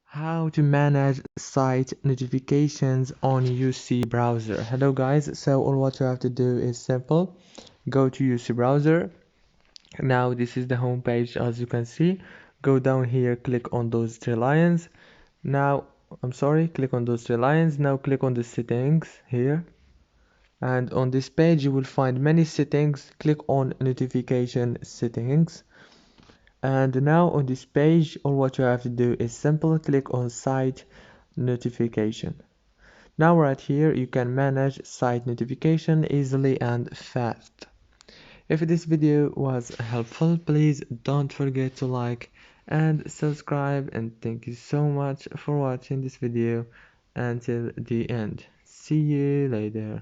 How to manage site notifications on UC browser. Hello guys, so all what you have to do is simple. Go to UC browser. Now this is the home page, as you can see. Go down here, click on those three lines. Click on those three lines. Now click on the settings here, and on this page you will find many settings. Click on notification settings. And now on this page, all what you have to do is simple, click on site notification. Now right here you can manage site notification easily and fast. If this video was helpful, please don't forget to like and subscribe, and thank you so much for watching this video until the end. See you later.